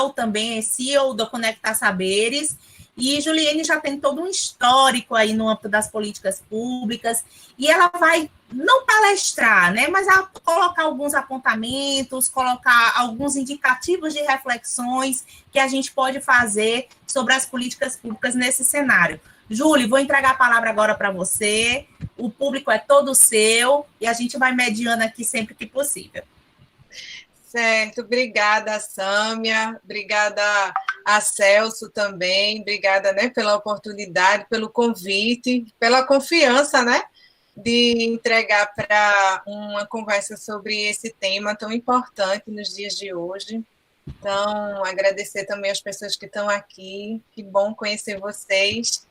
CEO também, é CEO do Conectar Saberes, e Juliene já tem todo um histórico aí no âmbito das políticas públicas, e ela vai não palestrar, né, mas colocar alguns apontamentos, colocar alguns indicativos de reflexões que a gente pode fazer sobre as políticas públicas nesse cenário. Júlio, vou entregar a palavra agora para você, o público é todo seu, e a gente vai mediando aqui sempre que possível. Certo, obrigada, Sâmia, obrigada a Celso também, obrigada, né, pela oportunidade, pelo convite, pela confiança, né, de entregar para uma conversa sobre esse tema tão importante nos dias de hoje. Então, agradecer também as pessoas que estão aqui, que bom conhecer vocês,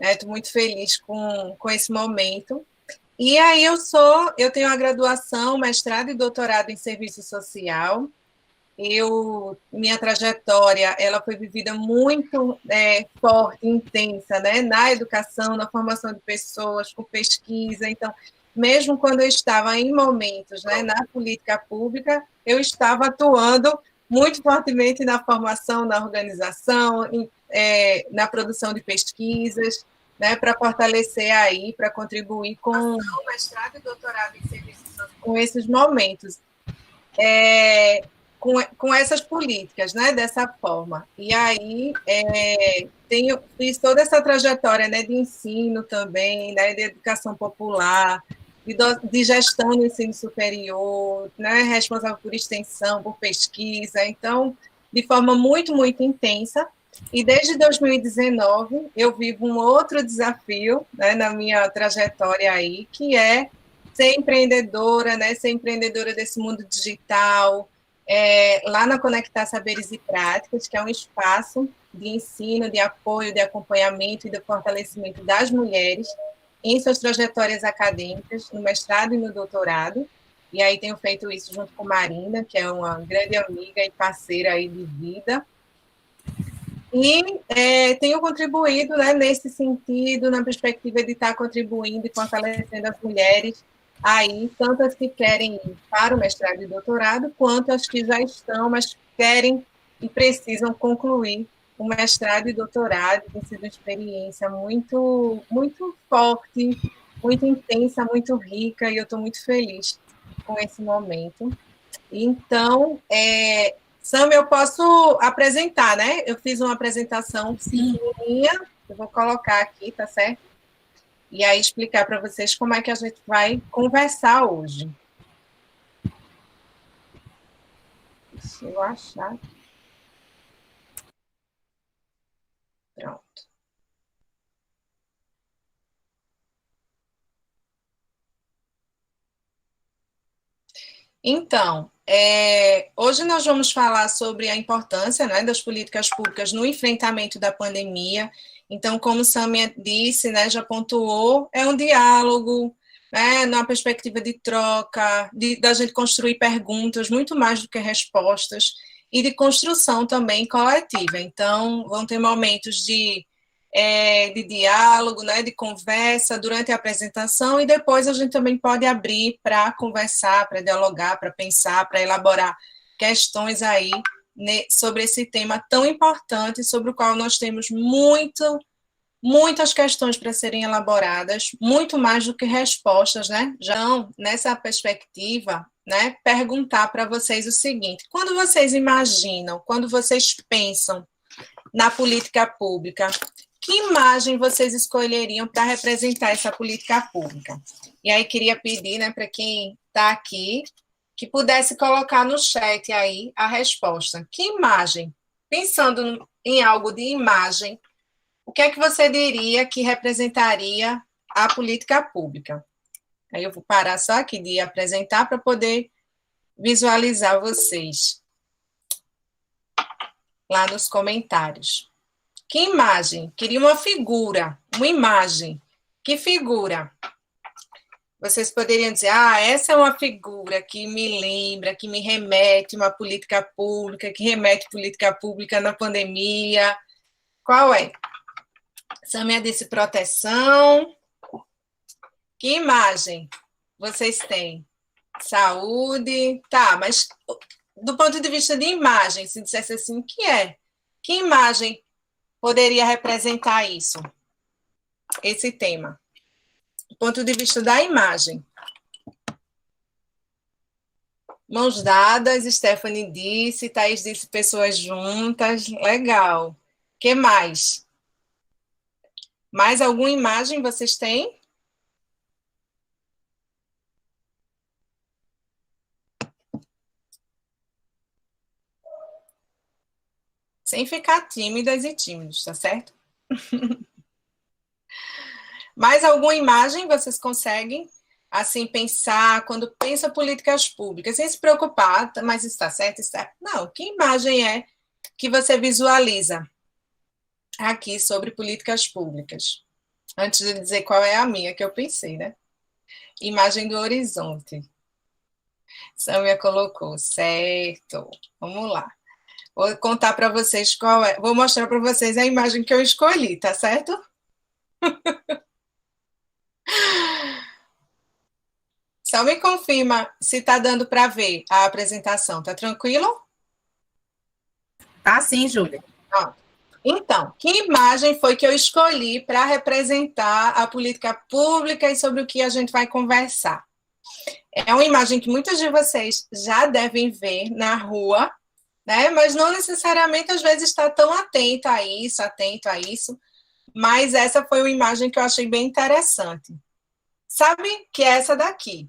estou muito feliz com esse momento. E aí eu tenho a graduação, mestrado e doutorado em serviço social. Minha trajetória, ela foi vivida muito forte, intensa, né, na educação, na formação de pessoas, com pesquisa. Então, mesmo quando eu estava em momentos, né, na política pública, eu estava atuando muito fortemente na formação, na organização, na produção de pesquisas, né, para fortalecer aí, para contribuir com o mestrado e doutorado em serviços sociais, com esses momentos, com essas políticas, né, dessa forma. E aí fiz toda essa trajetória, né, de ensino também, né, de educação popular, de gestão do ensino superior, né, responsável por extensão, por pesquisa, então, de forma muito, muito intensa. E desde 2019 eu vivo um outro desafio, né, na minha trajetória aí, que é ser empreendedora, né, ser empreendedora desse mundo digital, lá na Conectar Saberes e Práticas, que é um espaço de ensino, de apoio, de acompanhamento e de fortalecimento das mulheres em suas trajetórias acadêmicas, no mestrado e no doutorado. E aí tenho feito isso junto com Marina, que é uma grande amiga e parceira aí de vida. E tenho contribuído, né, nesse sentido, na perspectiva de estar contribuindo e fortalecendo as mulheres aí, tanto as que querem ir para o mestrado e doutorado, quanto as que já estão, mas querem e precisam concluir o mestrado e doutorado. Tem sido uma experiência muito, muito forte, muito intensa, muito rica, e eu estou muito feliz com esse momento. Então, Sam, eu posso apresentar, né? Eu fiz uma apresentação pequenininha, eu vou colocar aqui, tá certo? E aí explicar para vocês como é que a gente vai conversar hoje. Deixa eu achar. Pronto. Então, hoje nós vamos falar sobre a importância, né, das políticas públicas no enfrentamento da pandemia. Então, como Sâmia disse, né, já pontuou, é um diálogo, né, numa perspectiva de troca, da gente construir perguntas, muito mais do que respostas, e de construção também coletiva. Então, vão ter momentos de diálogo, né, de conversa durante a apresentação, e depois a gente também pode abrir para conversar, para dialogar, para pensar, para elaborar questões aí, né, sobre esse tema tão importante, sobre o qual nós temos muitas questões para serem elaboradas, muito mais do que respostas, né? Já nessa perspectiva, né, perguntar para vocês o seguinte: quando vocês imaginam, quando vocês pensam na política pública, que imagem vocês escolheriam para representar essa política pública? E aí queria pedir, né, para quem está aqui, que pudesse colocar no chat aí a resposta. Que imagem? Pensando em algo de imagem, o que é que você diria que representaria a política pública? Aí eu vou parar só aqui de apresentar para poder visualizar vocês lá nos comentários. Que imagem? Queria uma figura, uma imagem. Que figura? Vocês poderiam dizer, essa é uma figura que me lembra, que me remete uma política pública, que remete política pública na pandemia. Qual é? Sâmia disse proteção. Que imagem vocês têm? Saúde. Tá, mas do ponto de vista de imagem, se dissesse assim, o que é? Que imagem poderia representar isso? Esse tema. Do ponto de vista da imagem. Mãos dadas, Stephanie disse, Thaís disse pessoas juntas, legal. O que mais? Mais alguma imagem vocês têm? Sem ficar tímidas e tímidos, tá certo? Mais alguma imagem vocês conseguem, assim, pensar, quando pensa políticas públicas, sem se preocupar, mas está certo, está... Não, que imagem é que você visualiza aqui sobre políticas públicas? Antes de dizer qual é a minha que eu pensei, né? Imagem do horizonte. Sâmia colocou, certo. Vamos lá. Vou contar para vocês qual é. Vou mostrar para vocês a imagem que eu escolhi, tá certo? Só me confirma se está dando para ver a apresentação. Tá tranquilo? Tá sim, Júlia. Então, que imagem foi que eu escolhi para representar a política pública e sobre o que a gente vai conversar? É uma imagem que muitos de vocês já devem ver na rua, né? Mas não necessariamente, às vezes, está tão atento a isso, mas essa foi uma imagem que eu achei bem interessante. Sabe que é essa daqui?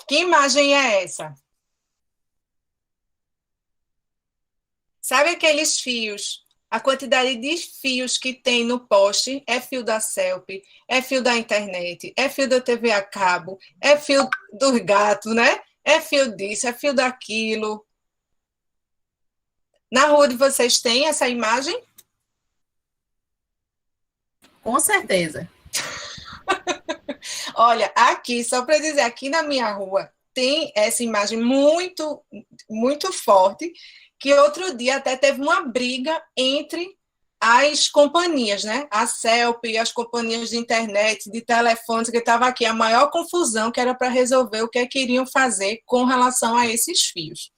Que imagem é essa? Sabe aqueles fios? A quantidade de fios que tem no poste é fio da CELP, é fio da internet, é fio da TV a cabo, é fio dos gatos, né? É fio disso, é fio daquilo. Na rua de vocês tem essa imagem? Com certeza. Olha, aqui, só para dizer, aqui na minha rua tem essa imagem muito, muito forte, que outro dia até teve uma briga entre as companhias, né? A CELP e as companhias de internet, de telefones, que estava aqui a maior confusão, que era para resolver o que queriam fazer com relação a esses fios.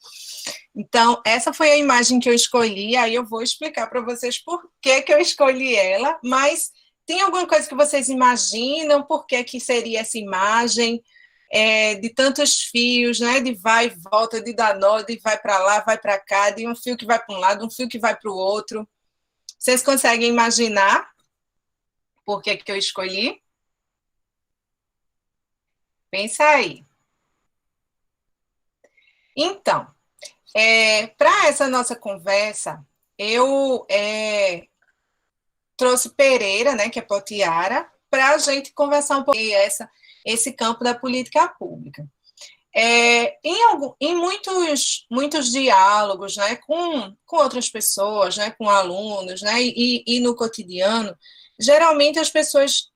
Então, essa foi a imagem que eu escolhi, aí eu vou explicar para vocês por que eu escolhi ela, mas tem alguma coisa que vocês imaginam por que seria essa imagem de tantos fios, né? De vai e volta, de dar nó, de vai para lá, vai para cá, de um fio que vai para um lado, um fio que vai para o outro. Vocês conseguem imaginar por que eu escolhi? Pensa aí. Então, para essa nossa conversa, eu trouxe Pereira, né, que é Potiara, para a gente conversar um pouco esse campo da política pública. Em muitos diálogos, né, com outras pessoas, né, com alunos, né, e no cotidiano, geralmente as pessoas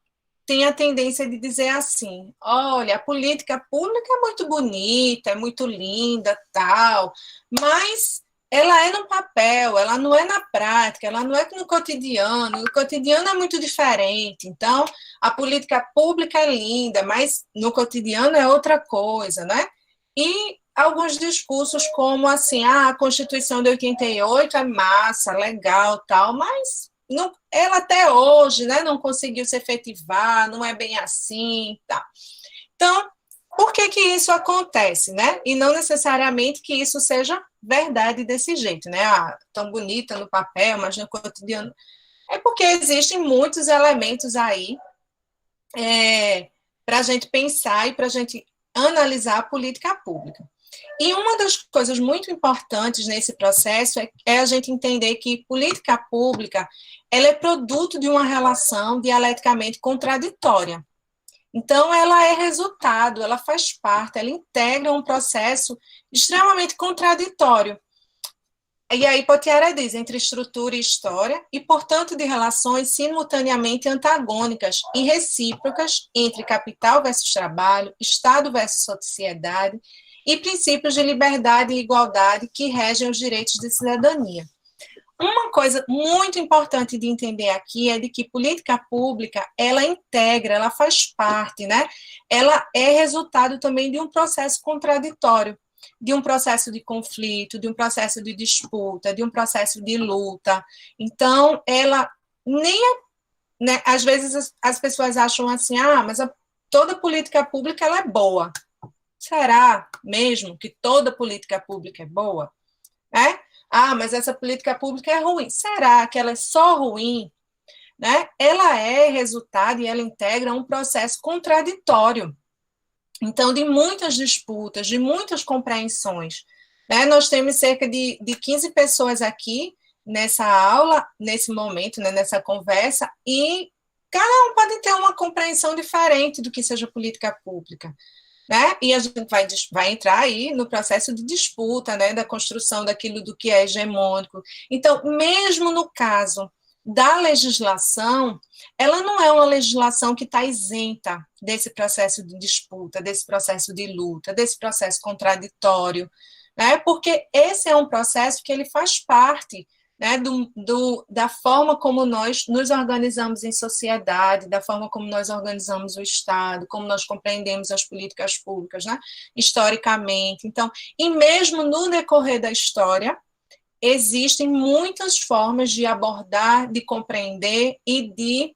têm a tendência de dizer assim: olha, a política pública é muito bonita, é muito linda, tal, mas ela é no papel, ela não é na prática, ela não é no cotidiano, o cotidiano é muito diferente. Então, a política pública é linda, mas no cotidiano é outra coisa, né? E alguns discursos como assim, a Constituição de 88 é massa, legal, tal, mas não, ela até hoje, né, não conseguiu se efetivar, não é bem assim, tá. Então, por que isso acontece, né? E não necessariamente que isso seja verdade desse jeito, né? Tão bonita no papel, mas no cotidiano. É porque existem muitos elementos aí para a gente pensar e para a gente analisar a política pública. E uma das coisas muito importantes nesse processo é a gente entender que política pública ela é produto de uma relação dialeticamente contraditória. Então, ela é resultado, ela faz parte, ela integra um processo extremamente contraditório. E aí, Potiara diz, entre estrutura e história, e, portanto, de relações simultaneamente antagônicas e recíprocas entre capital versus trabalho, Estado versus sociedade, e princípios de liberdade e igualdade que regem os direitos de cidadania. Uma coisa muito importante de entender aqui é de que política pública, ela integra, ela faz parte, né? Ela é resultado também de um processo contraditório. de um processo de conflito, de um processo de disputa, de um processo de luta. Então, ela nem, né, às vezes as pessoas acham assim, mas toda política pública ela é boa. Será mesmo que toda política pública é boa? Mas essa política pública é ruim. Será que ela é só ruim? Né? Ela é resultado e ela integra um processo contraditório. Então, de muitas disputas, de muitas compreensões. Né? Nós temos cerca de 15 pessoas aqui nessa aula, nesse momento, né, nessa conversa, e cada um pode ter uma compreensão diferente do que seja política pública. Né? E a gente vai entrar aí no processo de disputa, né, da construção daquilo do que é hegemônico. Então, mesmo no caso da legislação, ela não é uma legislação que está isenta desse processo de disputa, desse processo de luta, desse processo contraditório, né? Porque esse é um processo que ele faz parte, né, da forma como nós nos organizamos em sociedade, da forma como nós organizamos o Estado, como nós compreendemos as políticas públicas, né, historicamente. Então, e mesmo no decorrer da história, existem muitas formas de abordar, de compreender e de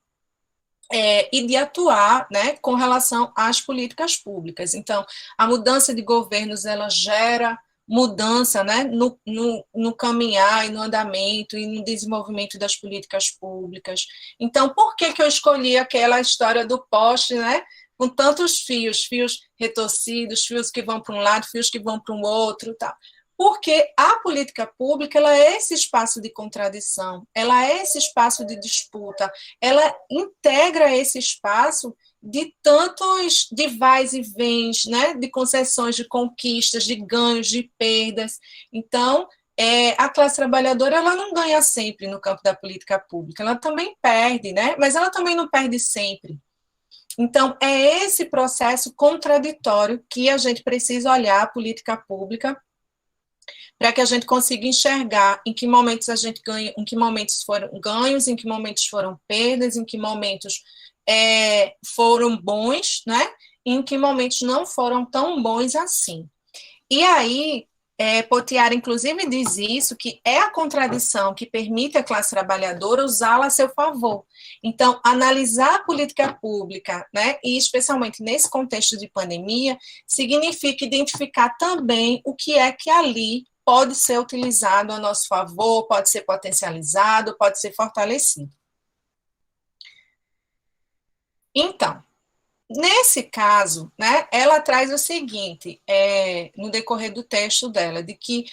atuar, né, com relação às políticas públicas. Então, a mudança de governos, ela gera mudança, né, no caminhar e no andamento e no desenvolvimento das políticas públicas. Então, por que eu escolhi aquela história do poste, né, com tantos fios retorcidos, fios que vão para um lado, fios que vão para o outro, tal? Porque a política pública, ela é esse espaço de contradição, ela é esse espaço de disputa, ela integra esse espaço de tantos de vais e vens, né, de concessões, de conquistas, de ganhos, de perdas. Então, a classe trabalhadora, ela não ganha sempre no campo da política pública, ela também perde, né, mas ela também não perde sempre. Então, é esse processo contraditório que a gente precisa olhar a política pública para que a gente consiga enxergar em que momentos a gente ganha, em que momentos foram ganhos, em que momentos foram perdas, em que momentos foram bons, né? E em que momentos não foram tão bons assim. E aí, Pottier, inclusive, diz isso, que é a contradição que permite à classe trabalhadora usá-la a seu favor. Então, analisar a política pública, né, e especialmente nesse contexto de pandemia, significa identificar também o que é que ali pode ser utilizado a nosso favor, pode ser potencializado, pode ser fortalecido. Então, nesse caso, né, ela traz o seguinte, no decorrer do texto dela, de que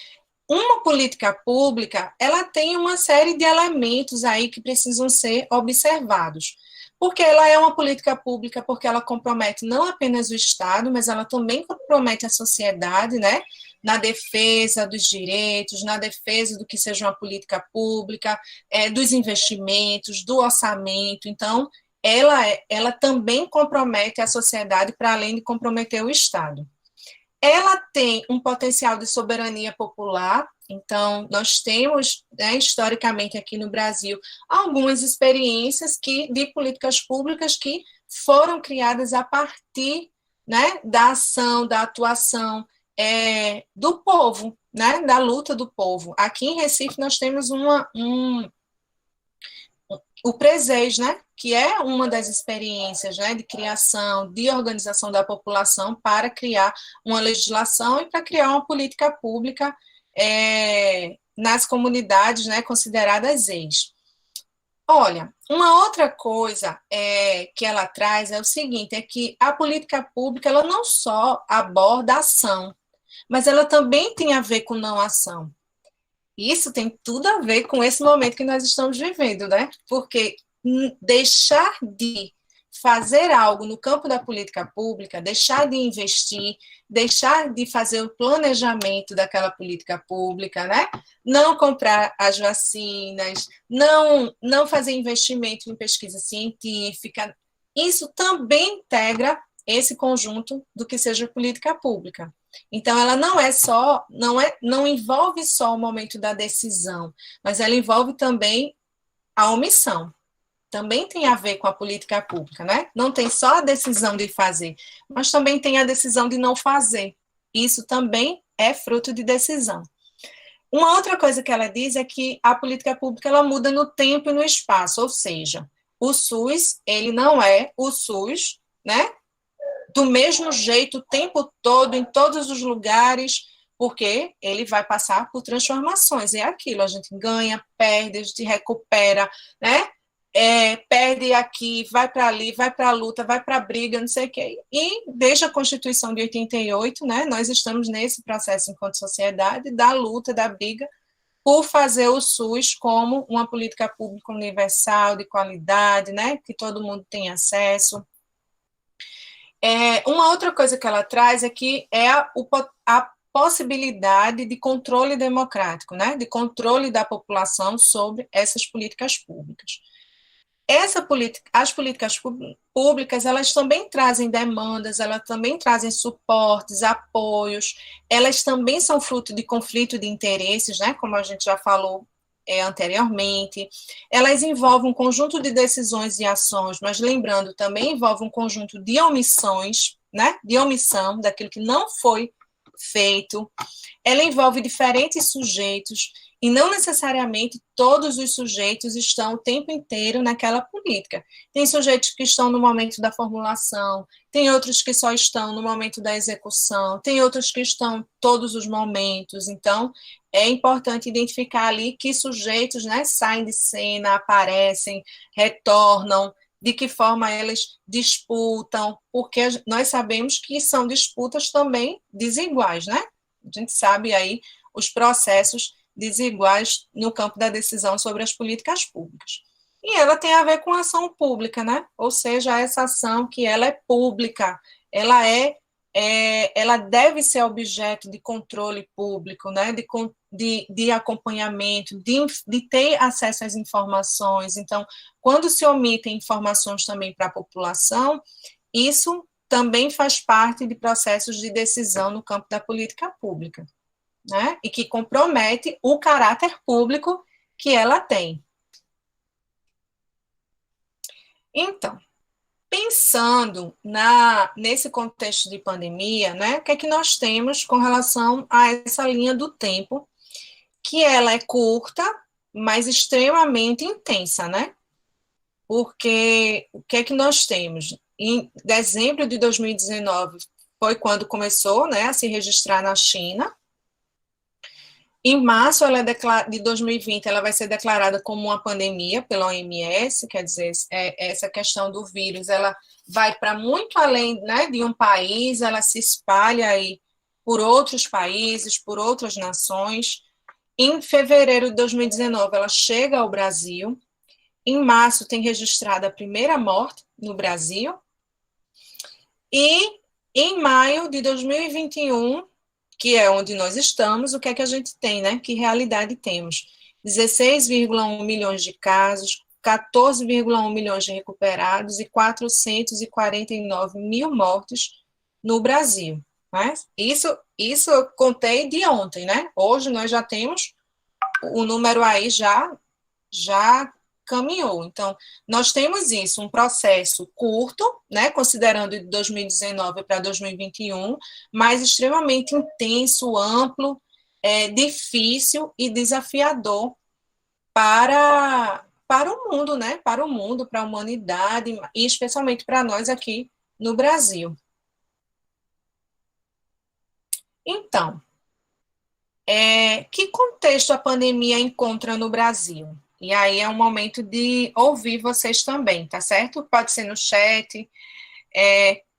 uma política pública, ela tem uma série de elementos aí que precisam ser observados. Porque ela é uma política pública, porque ela compromete não apenas o Estado, mas ela também compromete a sociedade, né, na defesa dos direitos, na defesa do que seja uma política pública, dos investimentos, do orçamento. Então, ela também compromete a sociedade para além de comprometer o Estado. Ela tem um potencial de soberania popular, então nós temos, né, historicamente aqui no Brasil, algumas experiências de políticas públicas que foram criadas a partir, né, da ação, da atuação do povo, né, da luta do povo. Aqui em Recife nós temos o Presez, né, que é uma das experiências, né, de criação, de organização da população para criar uma legislação e para criar uma política pública nas comunidades, né, consideradas ex. Olha, uma outra coisa que ela traz é o seguinte, é que a política pública, ela não só aborda a ação, mas ela também tem a ver com não ação. Isso tem tudo a ver com esse momento que nós estamos vivendo, né? Porque deixar de fazer algo no campo da política pública, deixar de investir, deixar de fazer o planejamento daquela política pública, né? Não comprar as vacinas, não fazer investimento em pesquisa científica, isso também integra esse conjunto do que seja política pública. Então, ela não envolve só o momento da decisão, mas ela envolve também a omissão. Também tem a ver com a política pública, né? Não tem só a decisão de fazer, mas também tem a decisão de não fazer. Isso também é fruto de decisão. Uma outra coisa que ela diz é que a política pública ela muda no tempo e no espaço, ou seja, o SUS, ele não é o SUS, né, do mesmo jeito o tempo todo, em todos os lugares, porque ele vai passar por transformações. É aquilo, a gente ganha, perde, a gente recupera, né? Perde aqui, vai para ali, vai para a luta, vai para a briga, não sei o quê. E desde a Constituição de 88, né, nós estamos nesse processo enquanto sociedade da luta, da briga, por fazer o SUS como uma política pública universal, de qualidade, né, que todo mundo tem acesso. Uma outra coisa que ela traz é que a possibilidade de controle democrático, né, de controle da população sobre essas políticas públicas. As políticas públicas, elas também trazem demandas, elas também trazem suportes, apoios, elas também são fruto de conflito de interesses, né, como a gente já falou anteriormente, elas envolvem um conjunto de decisões e ações, mas lembrando, também envolve um conjunto de omissões, né, de omissão daquilo que não foi feito, ela envolve diferentes sujeitos, e não necessariamente todos os sujeitos estão o tempo inteiro naquela política. Tem sujeitos que estão no momento da formulação, tem outros que só estão no momento da execução, tem outros que estão todos os momentos. Então, é importante identificar ali que sujeitos, né, saem de cena, aparecem, retornam, de que forma eles disputam, porque nós sabemos que são disputas também desiguais, né? A gente sabe aí os processos desiguais no campo da decisão sobre as políticas públicas. E ela tem a ver com ação pública, né? Ou seja, essa ação que ela é pública, ela deve ser objeto de controle público, né? De acompanhamento, de ter acesso às informações. Então, quando se omitem informações também para a população, isso também faz parte de processos de decisão no campo da política pública, né? E que compromete o caráter público que ela tem. Então, pensando nesse contexto de pandemia, né, o que é que nós temos com relação a essa linha do tempo, que ela é curta, mas extremamente intensa, né? Porque o que é que nós temos? Em dezembro de 2019 foi quando começou, né, a se registrar na China. Em março de 2020, ela vai ser declarada como uma pandemia pela OMS, quer dizer, essa questão do vírus, ela vai para muito além, né, de um país, ela se espalha aí por outros países, por outras nações. Em fevereiro de 2019, ela chega ao Brasil. Em março, tem registrada a primeira morte no Brasil. E em maio de 2021, que é onde nós estamos, o que é que a gente tem, né? Que realidade temos? 16,1 milhões de casos, 14,1 milhões de recuperados e 449 mil mortes no Brasil. Né? Isso eu contei de ontem, né? Hoje nós já temos o número aí já caminhou. Então, nós temos isso, um processo curto, né, considerando de 2019 para 2021, mas extremamente intenso, amplo, difícil e desafiador para o mundo, né, para o mundo, para a humanidade, e especialmente para nós aqui no Brasil. Então, que contexto a pandemia encontra no Brasil? E aí é um momento de ouvir vocês também, tá certo? Pode ser no chat.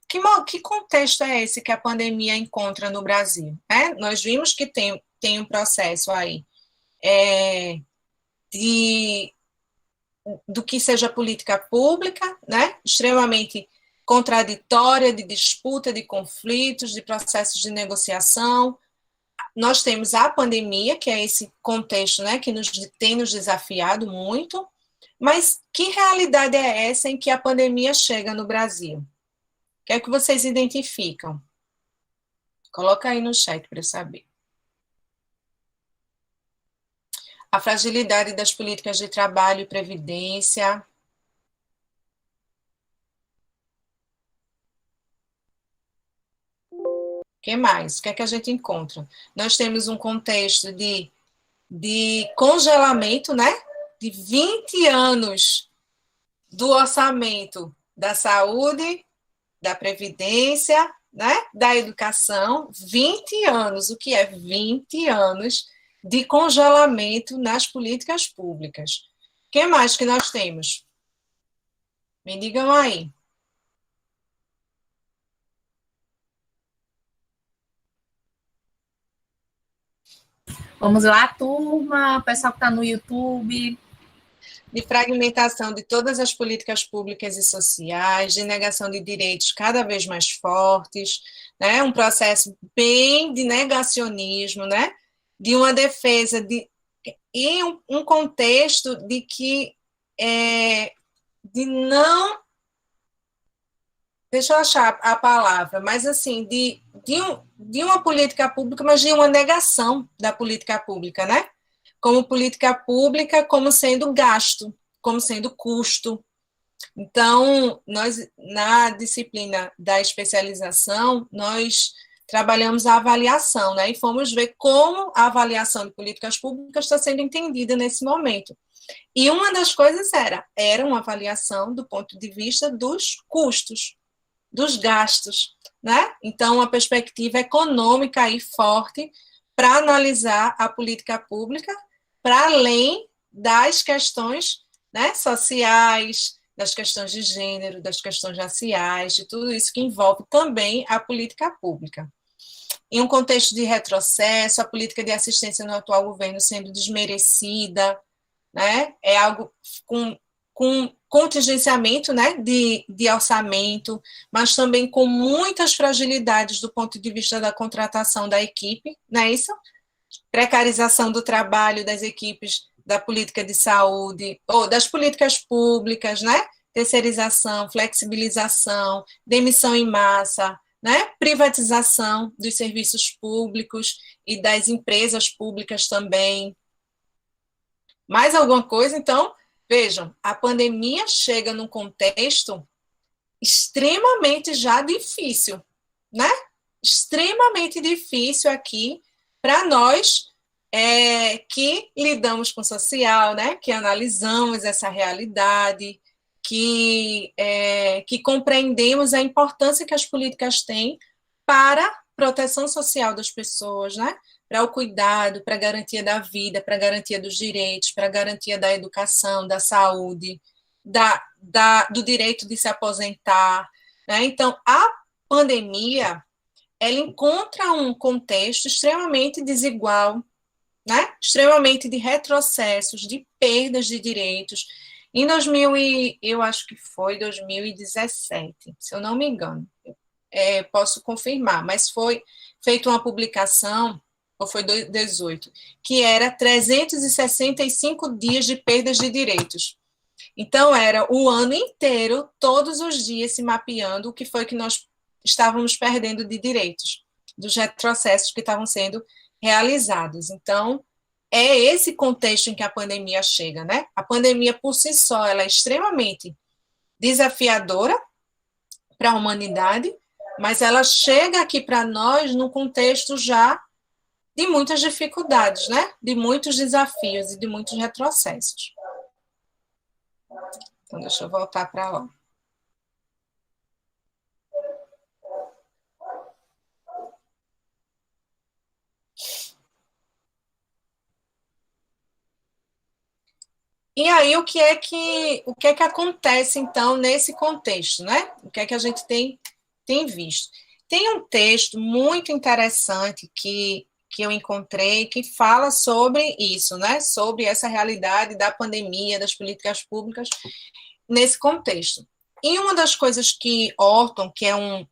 Que contexto é esse que a pandemia encontra no Brasil? Nós vimos que tem um processo aí do que seja política pública, né? Extremamente contraditória, de disputa, de conflitos, de processos de negociação. Nós temos a pandemia, que é esse contexto, né, que tem nos desafiado muito, mas que realidade é essa em que a pandemia chega no Brasil? O que é que vocês identificam? Coloca aí no chat para eu saber. A fragilidade das políticas de trabalho e previdência. O que mais? O que é que a gente encontra? Nós temos um contexto de congelamento, né? De 20 anos do orçamento da saúde, da previdência, né? Da educação, 20 anos. O que é 20 anos de congelamento nas políticas públicas? O que mais que nós temos? Me digam aí. Vamos lá, turma, o pessoal que está no YouTube. De fragmentação de todas as políticas públicas e sociais, de negação de direitos cada vez mais fortes, né? Um processo bem de negacionismo, né? De uma defesa e um contexto de que de não, deixa eu achar a palavra, mas assim, de uma política pública, mas de uma negação da política pública, né? Como política pública, como sendo gasto, como sendo custo. Então, nós, na disciplina da especialização, nós trabalhamos a avaliação, né? E fomos ver como a avaliação de políticas públicas está sendo entendida nesse momento. E uma das coisas era uma avaliação do ponto de vista dos custos, dos gastos, né? Então, uma perspectiva econômica aí forte para analisar a política pública para além das questões, né, sociais, das questões de gênero, das questões raciais, de tudo isso que envolve também a política pública. Em um contexto de retrocesso, a política de assistência no atual governo sendo desmerecida, né, é algo com contingenciamento, né, de orçamento, mas também com muitas fragilidades do ponto de vista da contratação da equipe, não é isso? Precarização do trabalho das equipes da política de saúde, ou das políticas públicas, né? Terceirização, flexibilização, demissão em massa, né? Privatização dos serviços públicos e das empresas públicas também. Mais alguma coisa? Então, vejam, a pandemia chega num contexto extremamente já difícil, né? Extremamente difícil aqui para nós que lidamos com o social, né? Que analisamos essa realidade, que compreendemos a importância que as políticas têm para a proteção social das pessoas, né? Para o cuidado, para a garantia da vida, para a garantia dos direitos, para a garantia da educação, da saúde, do direito de se aposentar, né? Então, a pandemia, ela encontra um contexto extremamente desigual, né? Extremamente de retrocessos, de perdas de direitos. Em 2000 eu acho que foi 2017, se eu não me engano, posso confirmar, mas foi feita uma publicação, ou foi 2018, que era 365 dias de perdas de direitos. Então, era o ano inteiro, todos os dias, se mapeando o que foi que nós estávamos perdendo de direitos, dos retrocessos que estavam sendo realizados. Então, é esse contexto em que a pandemia chega, né? A pandemia, por si só, ela é extremamente desafiadora para a humanidade, mas ela chega aqui para nós num contexto já de muitas dificuldades, né? De muitos desafios e de muitos retrocessos. Então, deixa eu voltar para lá. E aí, o que é que acontece, então, nesse contexto, né? O que é que a gente tem visto? Tem um texto muito interessante que eu encontrei que fala sobre isso, né? Sobre essa realidade da pandemia, das políticas públicas nesse contexto. E uma das coisas que Orton, que é um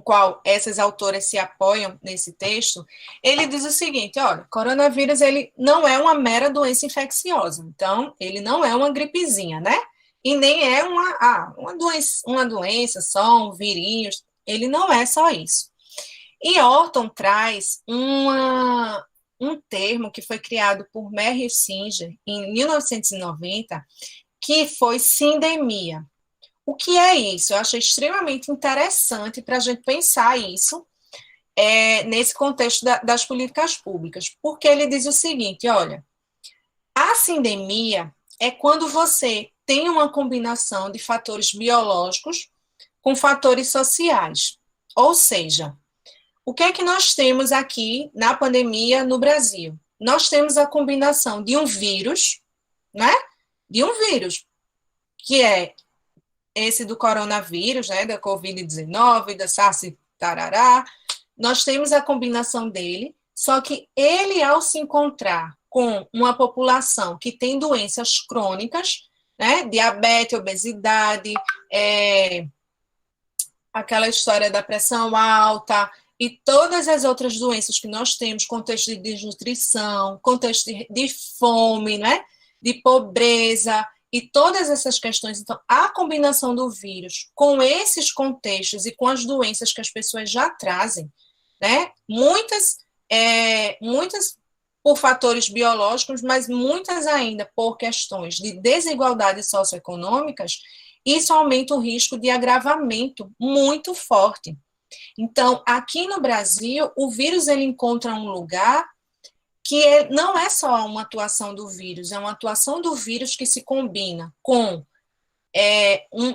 qual essas autoras se apoiam nesse texto, ele diz o seguinte: olha, coronavírus ele não é uma mera doença infecciosa, então ele não é uma gripezinha, né? E nem é uma doença só, um vírus, ele não é só isso. E Orton traz um termo que foi criado por Merrill Singer em 1990, que foi sindemia. O que é isso? Eu achei extremamente interessante para a gente pensar isso nesse contexto das políticas públicas, porque ele diz o seguinte, olha, a sindemia é quando você tem uma combinação de fatores biológicos com fatores sociais, ou seja, o que é que nós temos aqui na pandemia no Brasil? Nós temos a combinação de um vírus, né? De um vírus, que é esse do coronavírus, né? Da Covid-19, da SARS, tarará. Nós temos a combinação dele, só que ele, ao se encontrar com uma população que tem doenças crônicas, né? Diabetes, obesidade, aquela história da pressão alta, e todas as outras doenças que nós temos, contexto de desnutrição, contexto de fome, né? De pobreza, e todas essas questões. Então, a combinação do vírus com esses contextos e com as doenças que as pessoas já trazem, né? Muitas por fatores biológicos, mas muitas ainda por questões de desigualdades socioeconômicas, isso aumenta o risco de agravamento muito forte. Então, aqui no Brasil, o vírus ele encontra um lugar que não é só uma atuação do vírus, é uma atuação do vírus que se combina com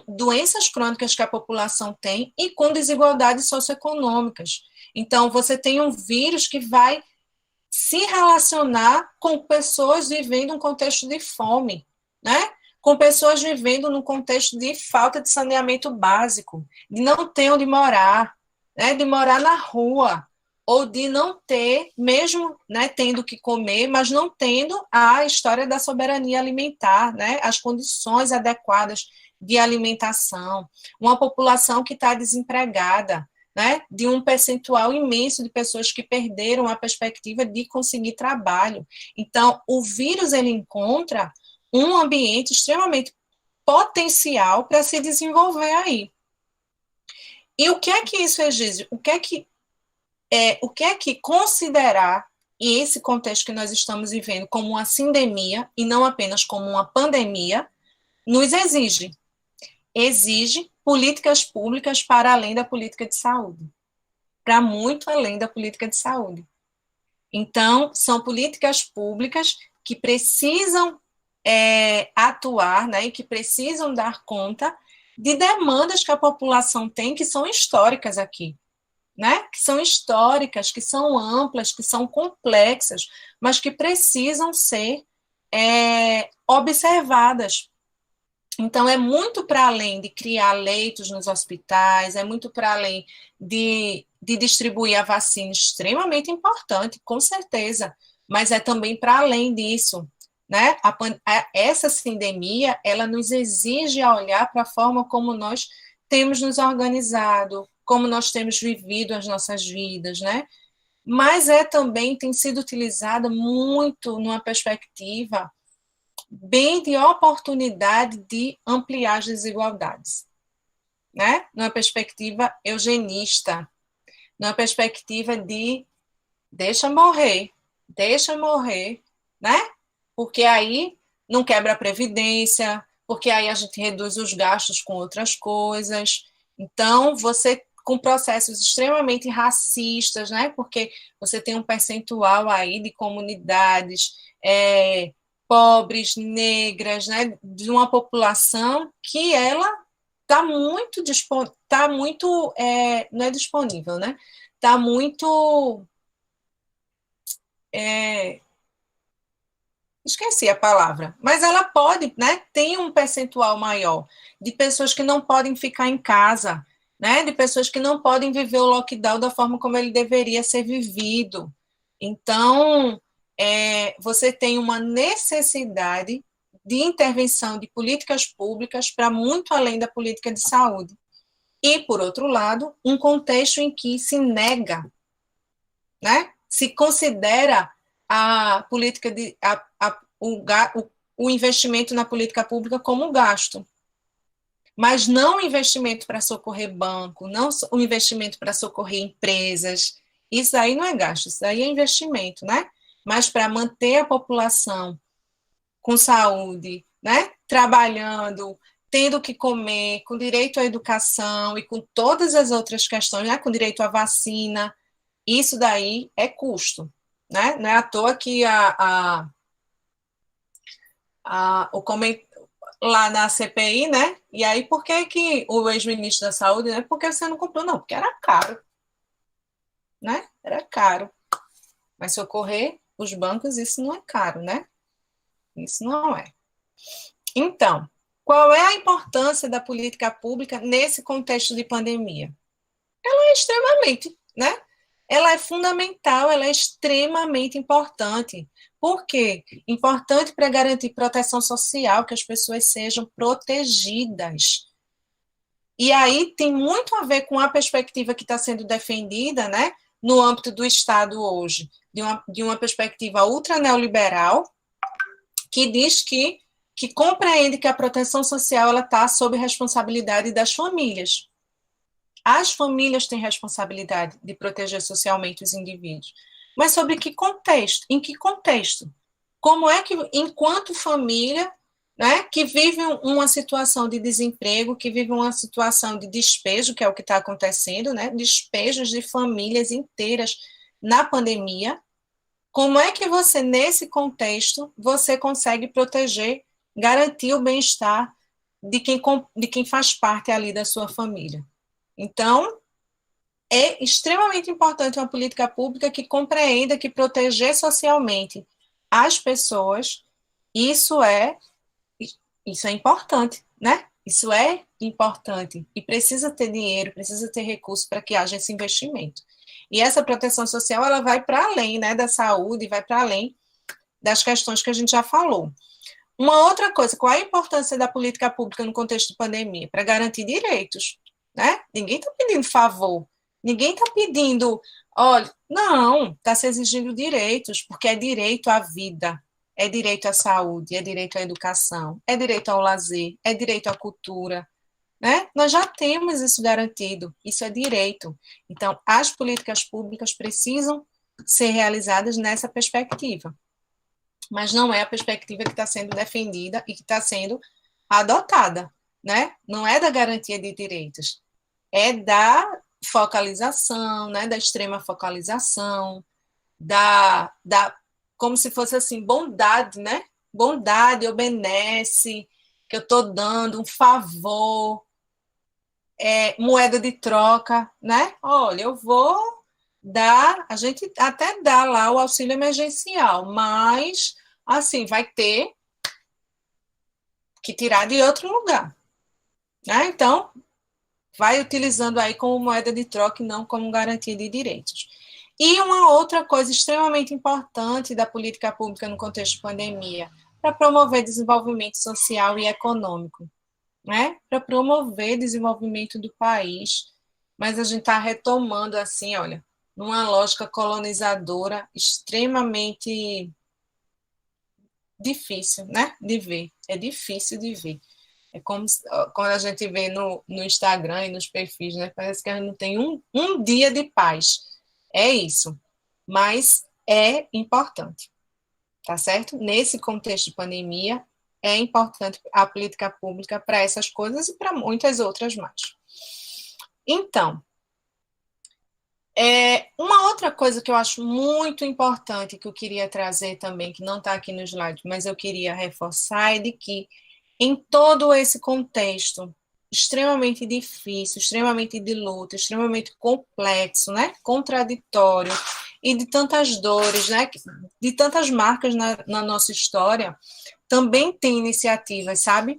doenças crônicas que a população tem e com desigualdades socioeconômicas. Então, você tem um vírus que vai se relacionar com pessoas vivendo um contexto de fome, né? Com pessoas vivendo num contexto de falta de saneamento básico, de não ter onde morar, né? De morar na rua, ou de não ter, mesmo, né, tendo que comer, mas não tendo a história da soberania alimentar, né? As condições adequadas de alimentação, uma população que está desempregada, né, de um percentual imenso de pessoas que perderam a perspectiva de conseguir trabalho. Então, o vírus, ele encontra um ambiente extremamente potencial para se desenvolver aí. E o que é que isso exige? O que é que considerar, e esse contexto que nós estamos vivendo, como uma sindemia, e não apenas como uma pandemia, nos exige? Exige políticas públicas para além da política de saúde, para muito além da política de saúde. Então, são políticas públicas que precisam atuar, né, e que precisam dar conta de demandas que a população tem, que são históricas aqui, né, que são históricas, que são amplas, que são complexas, mas que precisam ser observadas. Então, é muito para além de criar leitos nos hospitais, é muito para além de distribuir a vacina, extremamente importante, com certeza, mas é também para além disso, né? Essa sindemia, ela nos exige a olhar para a forma como nós temos nos organizado, como nós temos vivido as nossas vidas, né? Mas também tem sido utilizada muito numa perspectiva bem de oportunidade de ampliar as desigualdades, né? Numa perspectiva eugenista, numa perspectiva de deixa morrer, né? Porque aí não quebra a previdência, porque aí a gente reduz os gastos com outras coisas. Então, você com processos extremamente racistas, né? Porque você tem um percentual aí de comunidades pobres, negras, né, de uma população que ela está muito, não é disponível, né, está muito, esqueci a palavra, mas ela pode, né, tem um percentual maior de pessoas que não podem ficar em casa, né, de pessoas que não podem viver o lockdown da forma como ele deveria ser vivido. Então, você tem uma necessidade de intervenção de políticas públicas para muito além da política de saúde. E, por outro lado, um contexto em que se nega, né, se considera a política o investimento na política pública como gasto, mas não o investimento para socorrer banco, não o investimento para socorrer empresas. Isso aí não é gasto, isso aí é investimento, né? Mas para manter a população com saúde, né? Trabalhando, tendo que comer, com direito à educação e com todas as outras questões, né, com direito à vacina, isso daí é custo, né? Não é à toa que o lá na CPI, né? E aí, por que que o ex-ministro da Saúde, né? Porque você não comprou? Não, porque era caro, né? Era caro. Mas socorrer os bancos, isso não é caro, né? Isso não é. Então, qual é a importância da política pública nesse contexto de pandemia? Ela é extremamente, né? Ela é fundamental, ela é extremamente importante. Por quê? Importante para garantir proteção social, que as pessoas sejam protegidas. E aí tem muito a ver com a perspectiva que está sendo defendida, né, no âmbito do Estado hoje, de uma perspectiva ultra neoliberal, que diz que compreende que a proteção social está sob responsabilidade das famílias. As famílias têm responsabilidade de proteger socialmente os indivíduos. Mas sobre que contexto? Em que contexto? Como é que, enquanto família, né, que vive uma situação de desemprego, que vive uma situação de despejo, que é o que está acontecendo, né, despejos de famílias inteiras na pandemia, como é que você, nesse contexto, você consegue proteger, garantir o bem-estar de quem faz parte ali da sua família? Então, é extremamente importante uma política pública que compreenda que proteger socialmente as pessoas, isso é importante, né? Isso é importante e precisa ter dinheiro, precisa ter recursos para que haja esse investimento. E essa proteção social, ela vai para além, né, da saúde, vai para além das questões que a gente já falou. Uma outra coisa, qual é a importância da política pública no contexto de pandemia? Para garantir direitos, né? Ninguém está pedindo favor, ninguém está pedindo, olha, não, está se exigindo direitos, porque é direito à vida, é direito à saúde, é direito à educação, é direito ao lazer, é direito à cultura, né? Nós já temos isso garantido, isso é direito. Então, as políticas públicas precisam ser realizadas nessa perspectiva, mas não é a perspectiva que está sendo defendida e que está sendo adotada, né? Não é da garantia de direitos, é da focalização, né? Da extrema focalização, como se fosse assim, bondade, né? Bondade obedece, que eu estou dando um favor, moeda de troca, né? Olha, eu vou dar, a gente até dá lá o auxílio emergencial, mas, assim, vai ter que tirar de outro lugar, né? Então, vai utilizando aí como moeda de troca e não como garantia de direitos. E uma outra coisa extremamente importante da política pública no contexto de pandemia, para promover desenvolvimento social e econômico, né? Para promover desenvolvimento do país, mas a gente está retomando assim, olha, numa lógica colonizadora extremamente difícil, né, de ver, é difícil de ver. É como quando a gente vê no Instagram e nos perfis, né, parece que a gente não tem um dia de paz. É isso, mas é importante, tá certo? Nesse contexto de pandemia, é importante a política pública para essas coisas e para muitas outras mais. Então, uma outra coisa que eu acho muito importante, que eu queria trazer também, que não está aqui no slide, mas eu queria reforçar, é de que em todo esse contexto extremamente difícil, extremamente de luta, extremamente complexo, né, contraditório, e de tantas dores, né, de tantas marcas na nossa história, também tem iniciativas, sabe?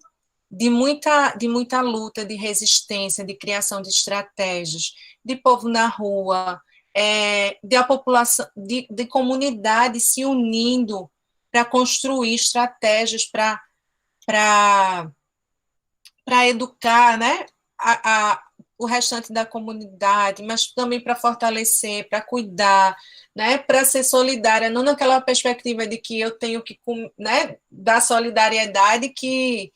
De muita luta, de resistência, de criação de estratégias, de povo na rua, de a população, de comunidade se unindo para construir estratégias para educar, né, o restante da comunidade, mas também para fortalecer, para cuidar, né, para ser solidária, não naquela perspectiva de que eu tenho que, né, dar solidariedade que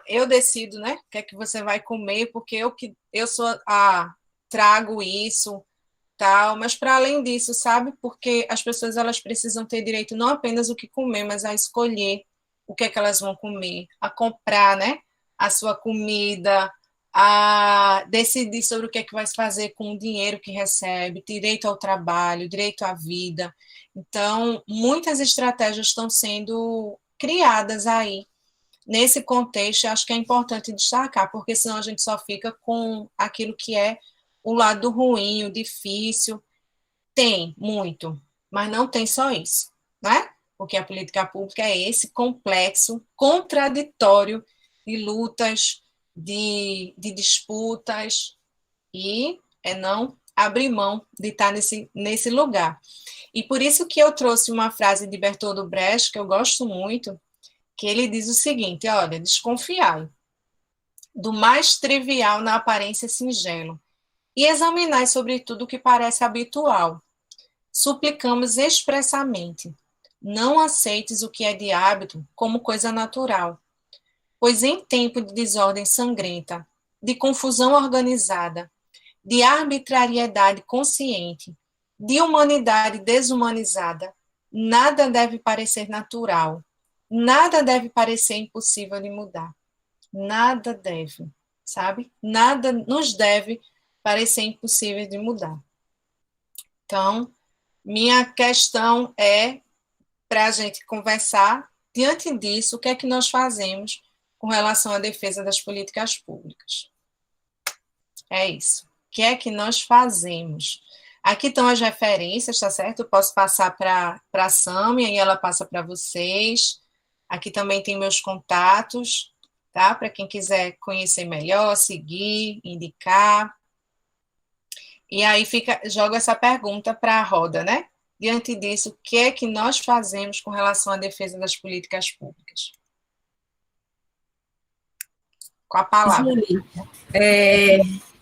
eu decido, né, o que é que você vai comer, porque eu trago isso, tal, mas para além disso, sabe, porque as pessoas elas precisam ter direito não apenas o que comer, mas a escolher o que é que elas vão comer, a comprar, né, a sua comida, a decidir sobre o que é que vai se fazer com o dinheiro que recebe, direito ao trabalho, direito à vida. Então, muitas estratégias estão sendo criadas aí. Nesse contexto, acho que é importante destacar, porque senão a gente só fica com aquilo que é o lado ruim, o difícil. Tem muito, mas não tem só isso, né? Porque a política pública é esse complexo contraditório de lutas, de disputas, e é não abrir mão de estar nesse lugar. E por isso que eu trouxe uma frase de Bertolt Brecht, que eu gosto muito, que ele diz o seguinte: olha, desconfiai do mais trivial na aparência singelo e examinai sobretudo o que parece habitual. Suplicamos expressamente, não aceites o que é de hábito como coisa natural, pois em tempo de desordem sangrenta, de confusão organizada, de arbitrariedade consciente, de humanidade desumanizada, nada deve parecer natural, nada deve parecer impossível de mudar. Nada deve, sabe? Nada nos deve parecer impossível de mudar. Então, minha questão é para a gente conversar, diante disso, o que é que nós fazemos com relação à defesa das políticas públicas. É isso. O que é que nós fazemos? Aqui estão as referências, tá certo? Eu posso passar para a Sâmia e ela passa para vocês. Aqui também tem meus contatos, tá? Para quem quiser conhecer melhor, seguir, indicar. E aí jogo essa pergunta para a roda, né? Diante disso, o que é que nós fazemos com relação à defesa das políticas públicas? Com a palavra. Julie,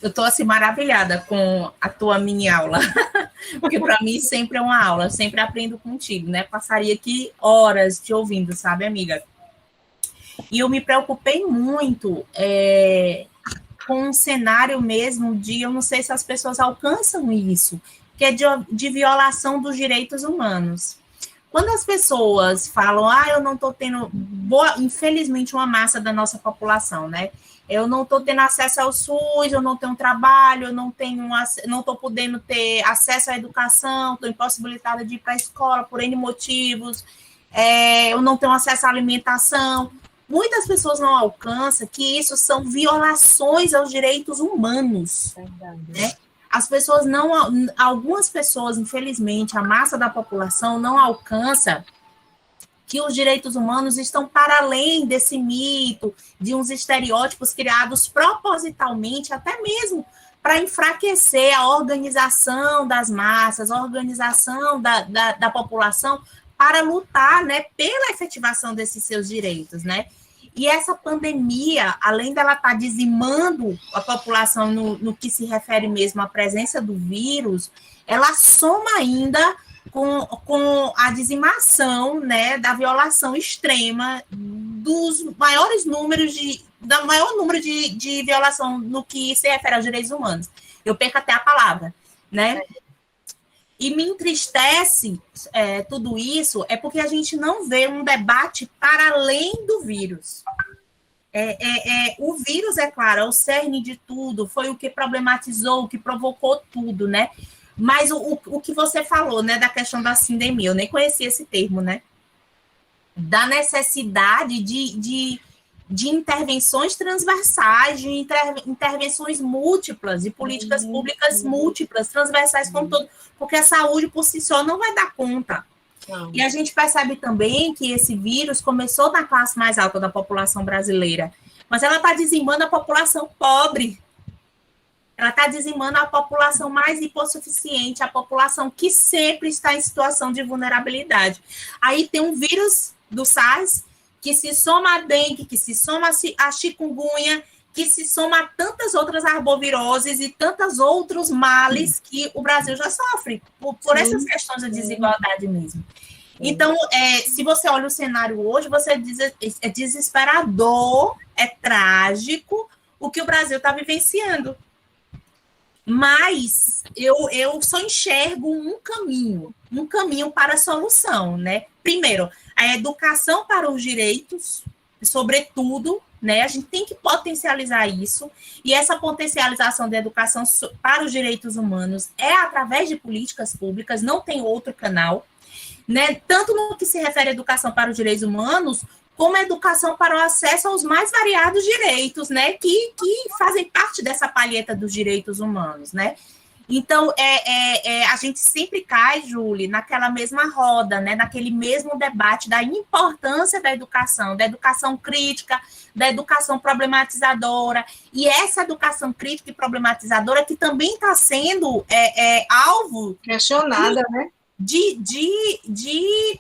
eu estou assim maravilhada com a tua mini aula, porque para mim sempre é uma aula, eu sempre aprendo contigo, né? Passaria aqui horas te ouvindo, sabe, amiga? E eu me preocupei muito com um cenário mesmo de, eu não sei se as pessoas alcançam isso, que é de violação dos direitos humanos. Quando as pessoas falam, eu não estou tendo, infelizmente, uma massa da nossa população, né? Eu não estou tendo acesso ao SUS, eu não tenho trabalho, eu não estou podendo ter acesso à educação, estou impossibilitada de ir para a escola por N motivos, eu não tenho acesso à alimentação. Muitas pessoas não alcançam que isso são violações aos direitos humanos. Né? As pessoas algumas pessoas, infelizmente, a massa da população não alcança que os direitos humanos estão para além desse mito, de uns estereótipos criados propositalmente, até mesmo para enfraquecer a organização das massas, a organização da população, para lutar, né, pela efetivação desses seus direitos, né? E essa pandemia, além dela estar dizimando a população no que se refere mesmo à presença do vírus, ela soma ainda com a dizimação, né, da violação extrema dos maiores números do maior número de violação no que se refere aos direitos humanos. Eu perco até a palavra, né? E me entristece tudo isso, porque a gente não vê um debate para além do vírus. O vírus, é claro, é o cerne de tudo, foi o que problematizou, o que provocou tudo, né? Mas o que você falou, né, da questão da sindemia, eu nem conhecia esse termo, né? Da necessidade de intervenções transversais, de intervenções múltiplas, de políticas públicas múltiplas, transversais como todo, porque a saúde por si só não vai dar conta. Não. E a gente percebe também que esse vírus começou na classe mais alta da população brasileira, mas ela está dizimando a população pobre, ela está dizimando a população mais hipossuficiente, a população que sempre está em situação de vulnerabilidade. Aí tem um vírus do SARS, que se soma a dengue, que se soma a chikungunya, que se soma a tantas outras arboviroses e tantos outros males que o Brasil já sofre, por essas questões de desigualdade mesmo. Então, se você olha o cenário hoje, você diz, é desesperador, é trágico o que o Brasil está vivenciando. Mas eu só enxergo um caminho para a solução, né? Primeiro, a educação para os direitos, sobretudo, né? A gente tem que potencializar isso, e essa potencialização da educação para os direitos humanos é através de políticas públicas, não tem outro canal, né? Tanto no que se refere à educação para os direitos humanos, como a educação para o acesso aos mais variados direitos, né? Que fazem parte dessa palheta dos direitos humanos, né? Então, a gente sempre cai, Júlia, naquela mesma roda, né? Naquele mesmo debate da importância da educação crítica, da educação problematizadora, e essa educação crítica e problematizadora que também está sendo alvo... questionada, né? De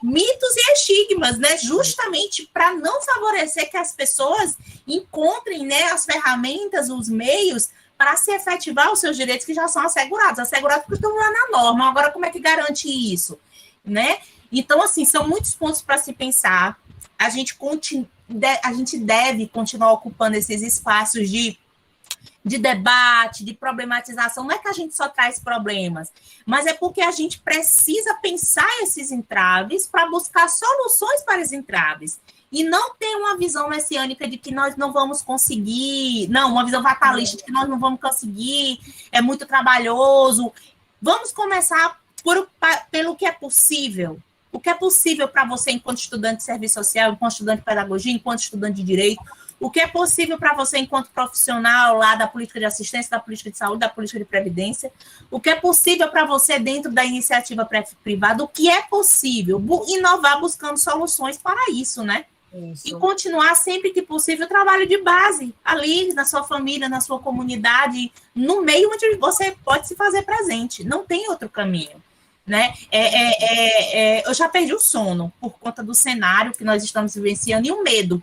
mitos e estigmas, né? Justamente para não favorecer que as pessoas encontrem, né, as ferramentas, os meios para se efetivar os seus direitos que já são assegurados porque estão lá na norma. Agora, como é que garante isso? Né? Então, assim, são muitos pontos para se pensar. A gente deve continuar ocupando esses espaços de debate, de problematização. Não é que a gente só traz problemas, mas é porque a gente precisa pensar esses entraves para buscar soluções para esses entraves. E não ter uma visão messiânica de que nós não vamos conseguir, não, uma visão fatalista de que nós não vamos conseguir, é muito trabalhoso. Vamos começar pelo que é possível. O que é possível para você enquanto estudante de serviço social, enquanto estudante de pedagogia, enquanto estudante de direito, o que é possível para você enquanto profissional lá da política de assistência, da política de saúde, da política de previdência, o que é possível para você dentro da iniciativa privada, o que é possível, inovar buscando soluções para isso, né? Isso. E continuar sempre que possível o trabalho de base, ali na sua família, na sua comunidade, no meio onde você pode se fazer presente. Não tem outro caminho, né? Eu já perdi o sono por conta do cenário que nós estamos vivenciando e o medo.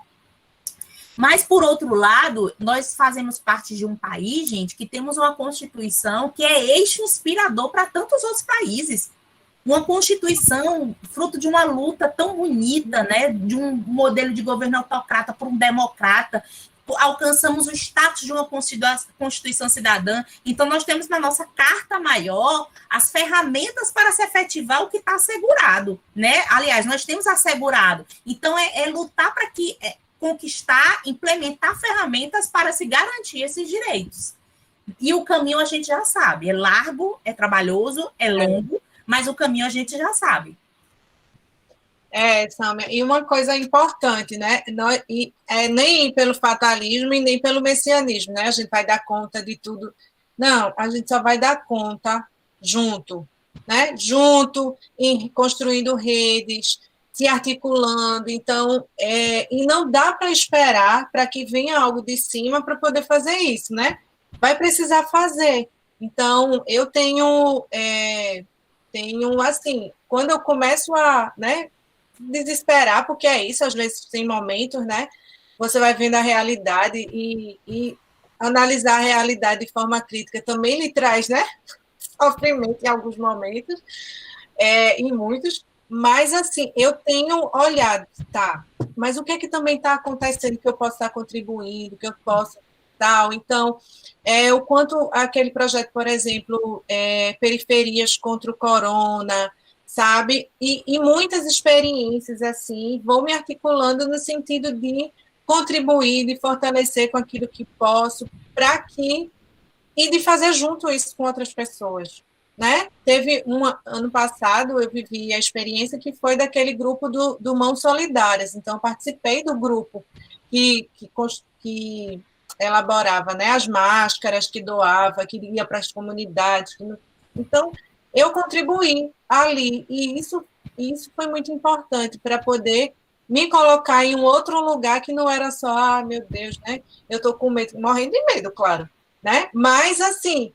Mas, por outro lado, nós fazemos parte de um país, gente, que temos uma Constituição que é eixo inspirador para tantos outros países. Uma Constituição fruto de uma luta tão bonita, né, de um modelo de governo autocrata por um democrata. Alcançamos o status de uma Constituição cidadã. Então, nós temos na nossa Carta Maior as ferramentas para se efetivar o que está assegurado, né? Aliás, nós temos assegurado. Então, é lutar para que... conquistar, implementar ferramentas para se garantir esses direitos. E o caminho a gente já sabe, é largo, é trabalhoso, é longo, mas o caminho a gente já sabe. Sâmia, e uma coisa importante, né? Nem pelo fatalismo e nem pelo messianismo, né? A gente vai dar conta de tudo. Não, a gente só vai dar conta junto, né? Junto, construindo redes, se articulando, então, e não dá para esperar para que venha algo de cima para poder fazer isso, né? Vai precisar fazer. Então, eu tenho assim, quando eu começo a, né, desesperar, porque é isso, às vezes tem momentos, né? Você vai vendo a realidade e analisar a realidade de forma crítica também lhe traz, né? Sofrimento em alguns momentos, em muitos. Mas, assim, eu tenho olhado, tá, mas o que é que também está acontecendo que eu posso estar contribuindo, que eu posso, tal, então, o quanto aquele projeto, por exemplo, Periferias contra o Corona, sabe, e muitas experiências, assim, vou me articulando no sentido de contribuir, de fortalecer com aquilo que posso, e de fazer junto isso com outras pessoas, né? Teve ano passado, eu vivi a experiência que foi daquele grupo do Mãos Solidárias, então participei do grupo que elaborava, né, as máscaras, que doava, que ia para as comunidades, então eu contribuí ali, e isso foi muito importante para poder me colocar em um outro lugar que não era só, meu Deus, né, eu estou com medo, morrendo de medo, claro, né, mas assim,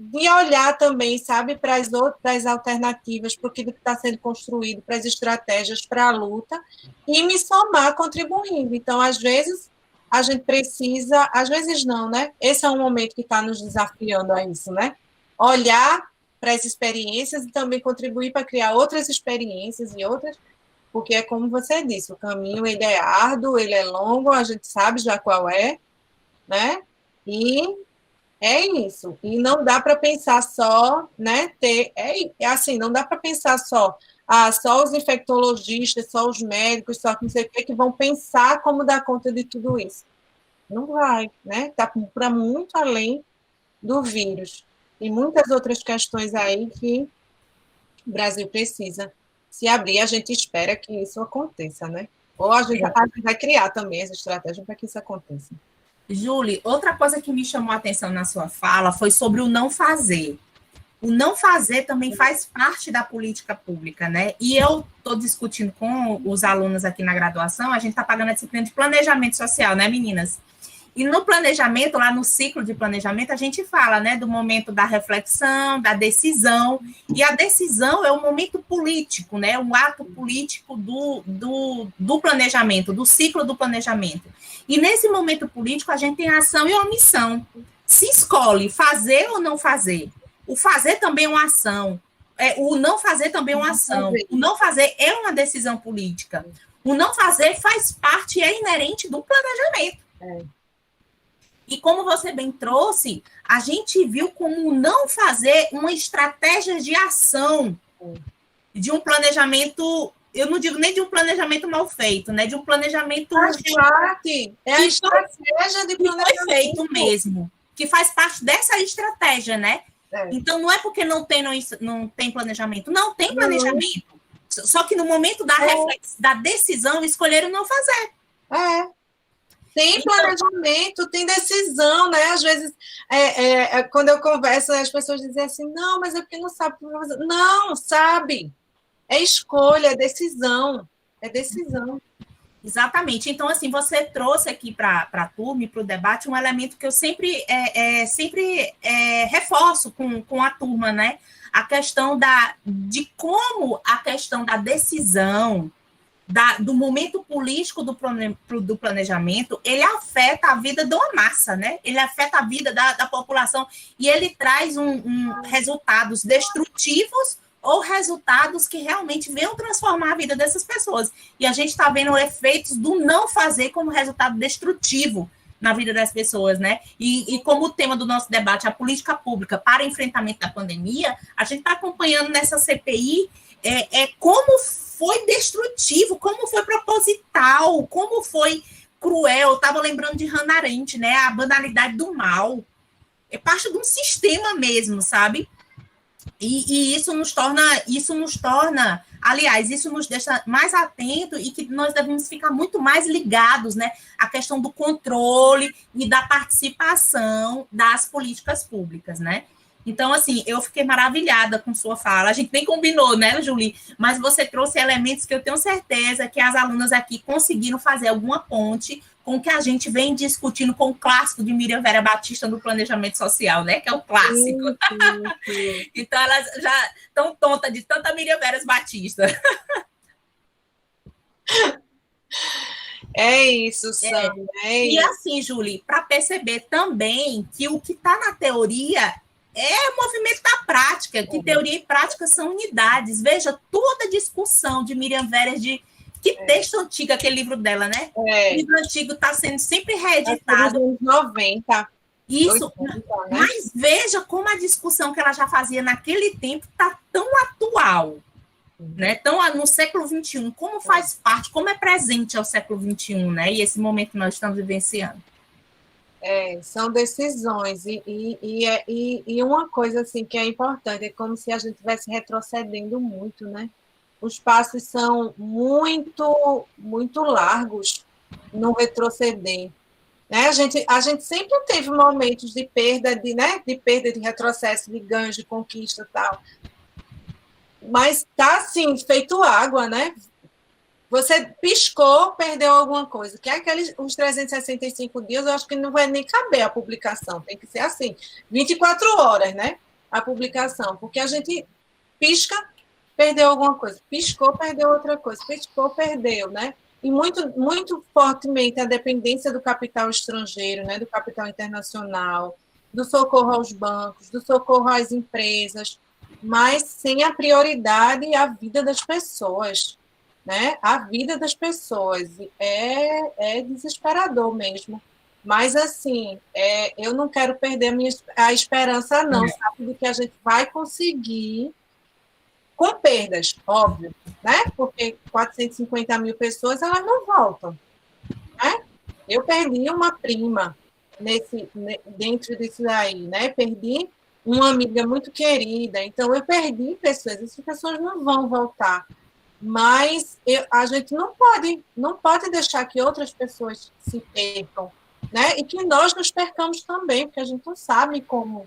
de olhar também, sabe, para as outras alternativas, para o que está sendo construído, para as estratégias, para a luta, e me somar contribuindo. Então, às vezes, a gente precisa, às vezes não, né? Esse é um momento que está nos desafiando a isso, né? Olhar para as experiências e também contribuir para criar outras experiências e outras, porque é como você disse, o caminho ele é árduo, ele é longo, a gente sabe já qual é, né? E é isso, e não dá para pensar só, né, assim, não dá para pensar só, só os infectologistas, só os médicos, só que não sei o que vão pensar como dar conta de tudo isso. Não vai, né? Está para muito além do vírus. E muitas outras questões aí que o Brasil precisa se abrir. A gente espera que isso aconteça, né? Ou a gente vai criar também essa estratégia para que isso aconteça. Júlia, outra coisa que me chamou a atenção na sua fala foi sobre o não fazer. O não fazer também faz parte da política pública, né? E eu estou discutindo com os alunos aqui na graduação, a gente está pagando a disciplina de planejamento social, né, meninas? E no planejamento, lá no ciclo de planejamento, a gente fala, né, do momento da reflexão, da decisão, e a decisão é o momento político, né, um ato político do planejamento, do ciclo do planejamento. E nesse momento político, a gente tem ação e omissão. Se escolhe fazer ou não fazer. O fazer também é uma ação. O não fazer também é uma ação. O não fazer é uma decisão política. O não fazer faz parte, é inerente do planejamento. E como você bem trouxe, a gente viu como não fazer uma estratégia de ação de um planejamento, eu não digo nem de um planejamento mal feito, né? De um planejamento... Faz parte, é a estratégia de planejamento. Que foi feito mesmo, que faz parte dessa estratégia, né? Então, não é porque não tem planejamento. Não, tem planejamento. Só que no momento da decisão, escolheram não fazer. Tem planejamento, tem decisão, né? Às vezes, quando eu converso, as pessoas dizem assim, não, mas é porque não sabe o que vai fazer. Não, sabe. É escolha, é decisão. É decisão. Exatamente. Então, assim, você trouxe aqui para a turma e para o debate um elemento que eu sempre reforço com a turma, né? A questão de como a questão da decisão, do momento político do planejamento, ele afeta a vida de uma massa, né? Ele afeta a vida da população e ele traz resultados destrutivos ou resultados que realmente venham transformar a vida dessas pessoas. E a gente está vendo efeitos do não fazer como resultado destrutivo na vida das pessoas, né? E como o tema do nosso debate, a política pública para enfrentamento da pandemia, a gente está acompanhando nessa CPI como foi destrutivo, como foi proposital, como foi cruel. Eu estava lembrando de Hannah Arendt, né? A banalidade do mal. É parte de um sistema mesmo, sabe? E isso nos torna, aliás, isso nos deixa mais atentos e que nós devemos ficar muito mais ligados, né? À questão do controle e da participação das políticas públicas, né? Então, assim, eu fiquei maravilhada com sua fala. A gente nem combinou, né, Julie? Mas você trouxe elementos que eu tenho certeza que as alunas aqui conseguiram fazer alguma ponte com o que a gente vem discutindo com o clássico de Miriam Vera Batista no planejamento social, né? Que é o clássico. Sim. Então, elas já estão tontas de tanta Miriam Vera Batista. É isso, Sam. E assim, Julie, para perceber também que o que está na teoria é o movimento da prática, que teoria e prática são unidades. Veja, toda a discussão de Miriam Veras, que texto antigo, aquele livro dela, né? O livro antigo está sendo sempre reeditado. Nos 90. Isso, 80, né? Mas veja como a discussão que ela já fazia naquele tempo está tão atual, né? Tão no século XXI, como faz parte, como é presente ao século XXI, né? E esse momento que nós estamos vivenciando. São decisões, e uma coisa assim que é importante, é como se a gente estivesse retrocedendo muito, né? Os passos são muito, muito largos no retroceder. Né? A gente sempre teve momentos de perda, de perda, de retrocesso, de ganho, de conquista e tal. Mas está assim, feito água, né? Você piscou, perdeu alguma coisa. Que é os 365 dias, eu acho que não vai nem caber a publicação. Tem que ser assim, 24 horas, né? A publicação. Porque a gente pisca, perdeu alguma coisa. Piscou, perdeu outra coisa. Piscou, perdeu, né? E muito, muito fortemente a dependência do capital estrangeiro, né? Do capital internacional, do socorro aos bancos, do socorro às empresas, mas sem a prioridade à vida das pessoas. Né? A vida das pessoas é desesperador mesmo, mas assim, eu não quero perder a esperança não, sabe, de que a gente vai conseguir com perdas, óbvio, né? Porque 450 mil pessoas, elas não voltam, né? Eu perdi uma prima dentro disso daí, né? Perdi uma amiga muito querida, então eu perdi pessoas, essas pessoas não vão voltar, mas a gente não pode deixar que outras pessoas se percam, né? E que nós nos percamos também, porque a gente não sabe como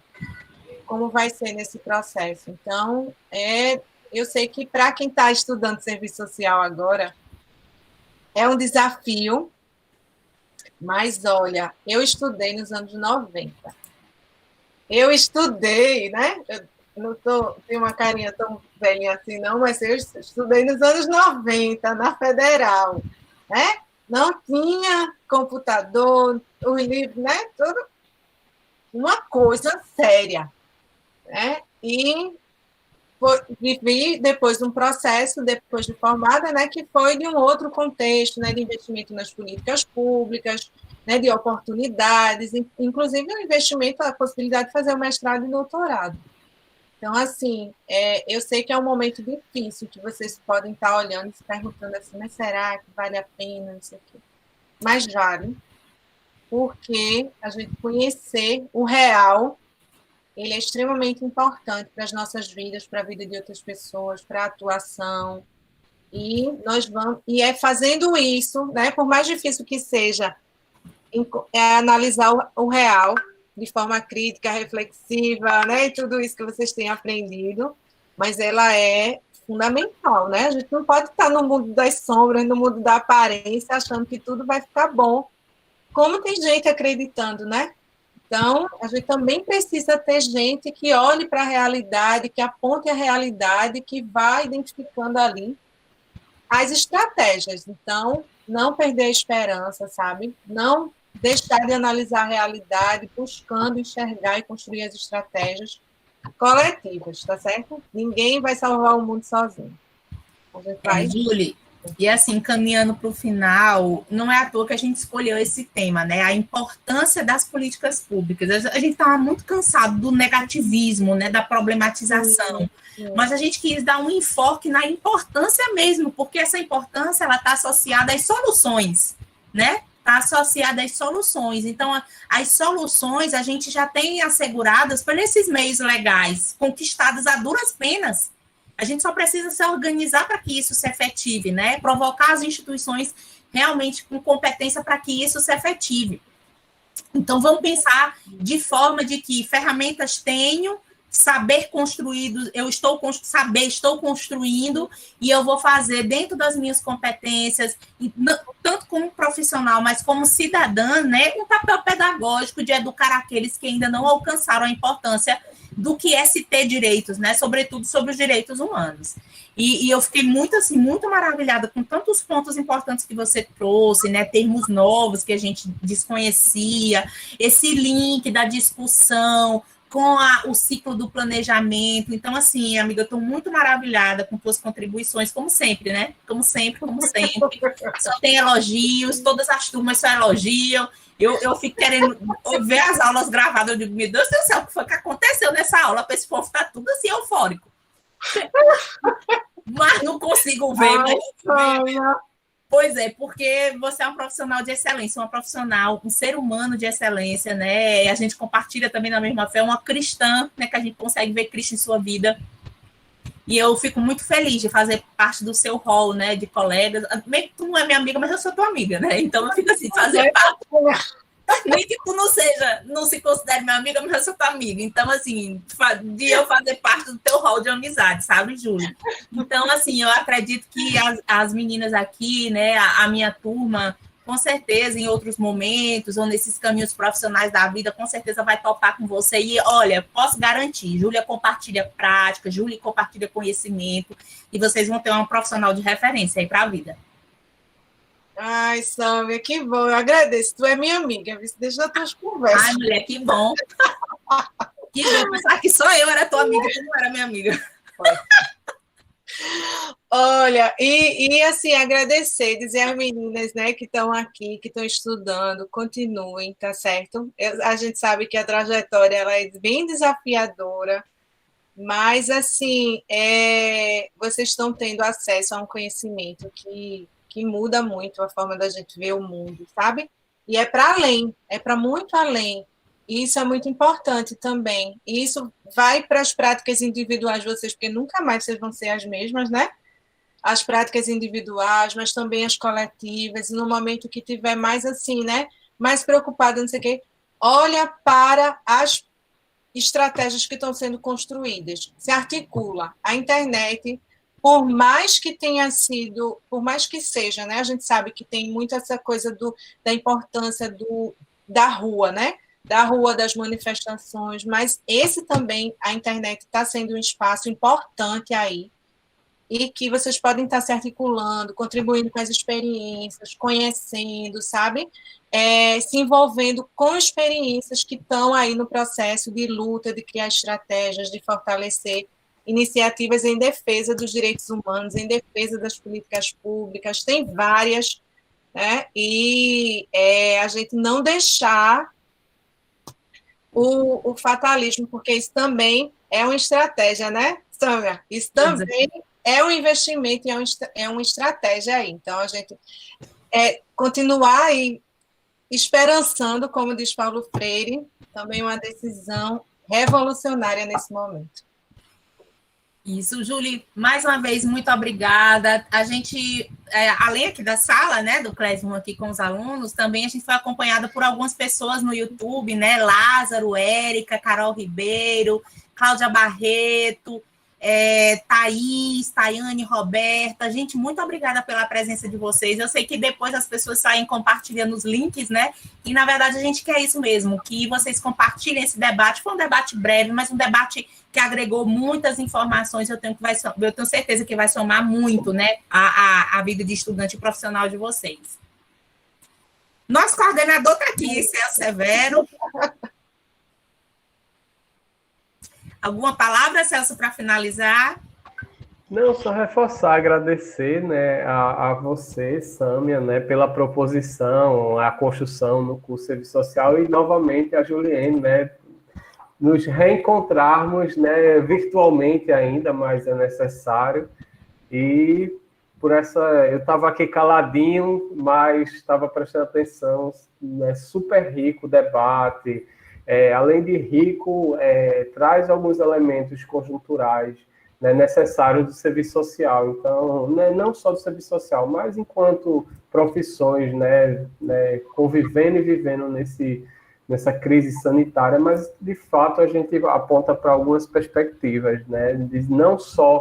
vai ser nesse processo. Então, eu sei que para quem está estudando serviço social agora, é um desafio, mas olha, eu estudei nos anos 90. Eu estudei, né? Eu não tenho uma carinha tão velha assim, não, mas eu estudei nos anos 90, na Federal, né? Não tinha computador, os livros, né? Tudo uma coisa séria, né? E vivi depois um processo, depois de formada, né, que foi de um outro contexto, né, de investimento nas políticas públicas, né, de oportunidades, inclusive o investimento, a possibilidade de fazer o mestrado e doutorado. Então, assim, eu sei que é um momento difícil, que vocês podem estar olhando e se perguntando assim, mas será que vale a pena, não sei o quê. Mas vale, porque a gente conhecer o real, ele é extremamente importante para as nossas vidas, para a vida de outras pessoas, para a atuação. E é fazendo isso, né, por mais difícil que seja, analisar o real de forma crítica, reflexiva, né, e tudo isso que vocês têm aprendido, mas ela é fundamental, né? A gente não pode estar no mundo das sombras, no mundo da aparência, achando que tudo vai ficar bom, como tem gente acreditando, né? Então, a gente também precisa ter gente que olhe para a realidade, que aponte a realidade, que vá identificando ali as estratégias. Então, não perder a esperança, sabe? Não deixar de analisar a realidade, buscando enxergar e construir as estratégias coletivas, tá certo? Ninguém vai salvar o mundo sozinho. A gente vai... Julie, e assim, caminhando para o final, não é à toa que a gente escolheu esse tema, né? A importância das políticas públicas. A gente estava muito cansado do negativismo, né? Da problematização. Mas a gente quis dar um enfoque na importância mesmo, porque essa importância ela está associada às soluções, né? Está associada às soluções. Então, as soluções a gente já tem asseguradas por esses meios legais, conquistadas a duras penas. A gente só precisa se organizar para que isso se efetive, né? Provocar as instituições realmente com competência para que isso se efetive. Então, vamos pensar de forma de que ferramentas tenho, saber construído, estou construindo e eu vou fazer dentro das minhas competências, tanto como profissional, mas como cidadã, né? Um papel pedagógico de educar aqueles que ainda não alcançaram a importância do que é se ter direitos, né? Sobretudo sobre os direitos humanos. E eu fiquei muito, assim, muito maravilhada com tantos pontos importantes que você trouxe, né? Termos novos que a gente desconhecia, esse link da discussão com o ciclo do planejamento. Então, assim, amiga, eu estou muito maravilhada com suas contribuições, como sempre, né? Como sempre. Só tem elogios, todas as turmas só elogiam. Eu fico querendo ver as aulas gravadas, eu digo, meu Deus do céu, o que foi que aconteceu nessa aula para esse povo estar tudo assim eufórico? Mas não consigo ver. Pois é, porque você é um profissional de excelência, uma profissional, um ser humano de excelência, né? A gente compartilha também na mesma fé, uma cristã, né? Que a gente consegue ver Cristo em sua vida. E eu fico muito feliz de fazer parte do seu hall, né, de colegas. Meio que tu não é minha amiga, mas eu sou tua amiga, né? Então eu fico assim, fazer parte. Nem que tu não se considere minha amiga, mas eu sou tua amiga. Então, assim, de eu fazer parte do teu hall de amizade, sabe, Júlia? Então, assim, eu acredito que as meninas aqui, né, a minha turma, com certeza, em outros momentos, ou nesses caminhos profissionais da vida, com certeza vai topar com você. E, olha, posso garantir, Júlia compartilha prática, Júlia compartilha conhecimento, e vocês vão ter uma profissional de referência aí para a vida. Ai, Sâmia, que bom, eu agradeço. Tu é minha amiga, deixa as tuas conversas. Ai, mulher, que bom. Que bom, pensar que só eu era tua amiga, tu não era minha amiga. Olha, assim, agradecer, dizer às meninas, né, que estão aqui, que estão estudando, continuem, tá certo? A gente sabe que a trajetória ela é bem desafiadora, Mas, assim, vocês estão tendo acesso a um conhecimento que muda muito a forma da gente ver o mundo, sabe? E é para além, é para muito além. E isso é muito importante também. E isso vai para as práticas individuais de vocês, porque nunca mais vocês vão ser as mesmas, né? As práticas individuais, mas também as coletivas. E no momento que tiver mais assim, né? Mais preocupado, não sei o quê, olha para as estratégias que estão sendo construídas, se articula. A internet, por mais que tenha sido, por mais que seja, né? A gente sabe que tem muito essa coisa da importância da rua, né? Da rua, das manifestações, mas esse também, a internet está sendo um espaço importante aí, e que vocês podem estar se articulando, contribuindo com as experiências, conhecendo, sabe? Se envolvendo com experiências que estão aí no processo de luta, de criar estratégias, de fortalecer iniciativas em defesa dos direitos humanos, em defesa das políticas públicas, tem várias, né? E a gente não deixar o fatalismo, porque isso também é uma estratégia, né, Sâmia? Isso também é um investimento e é uma estratégia aí. Então, a gente continuar aí esperançando, como diz Paulo Freire, também uma decisão revolucionária nesse momento. Isso, Julie, mais uma vez, muito obrigada. A gente, além aqui da sala, né, do Classroom aqui com os alunos, também a gente foi acompanhada por algumas pessoas no YouTube, né, Lázaro, Érica, Carol Ribeiro, Cláudia Barreto, Thaís, Tayane, Roberta. Gente, muito obrigada pela presença de vocês. Eu sei que depois as pessoas saem compartilhando os links, né? E, na verdade, a gente quer isso mesmo, que vocês compartilhem esse debate. Foi um debate breve, mas um debate que agregou muitas informações. Eu tenho certeza que vai somar muito, né, a vida de estudante e profissional de vocês. Nosso coordenador está aqui, Celso Severo. Alguma palavra, Celso, para finalizar? Não, só reforçar, agradecer, né, a você, Sâmia, né, pela proposição, a construção no curso de Serviço Social e, novamente, a Juliene, né, nos reencontrarmos, né, virtualmente ainda, mas é necessário. E por essa, eu estava aqui caladinho, mas estava prestando atenção, né, super rico o debate. Além de rico, traz alguns elementos conjunturais, né, necessários do serviço social. Então, né, não só do serviço social, mas enquanto profissões, né, convivendo e vivendo nessa crise sanitária, mas, de fato, a gente aponta para algumas perspectivas, né, de não só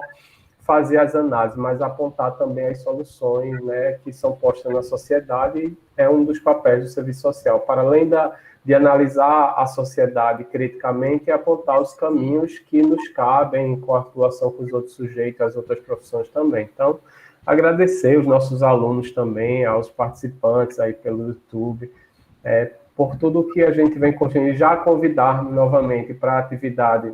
fazer as análises, mas apontar também as soluções, né, que são postas na sociedade, e é um dos papéis do serviço social, para além de analisar a sociedade criticamente e apontar os caminhos que nos cabem com a articulação com os outros sujeitos, as outras profissões também. Então, agradecer os nossos alunos também, aos participantes aí pelo YouTube, por tudo que a gente vem construindo, já convidar novamente para a atividade